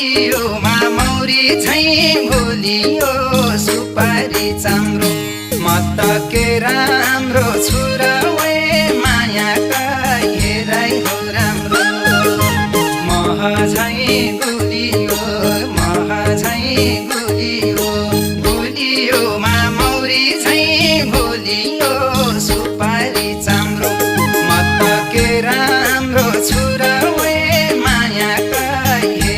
गुलियोमा मौरी झैँ भुलियो सुपारी चाम्रो म त के राम्रो छु र वे मायाका हेराइ हो राम्रो मह झैँ गुलियो गुलियोमा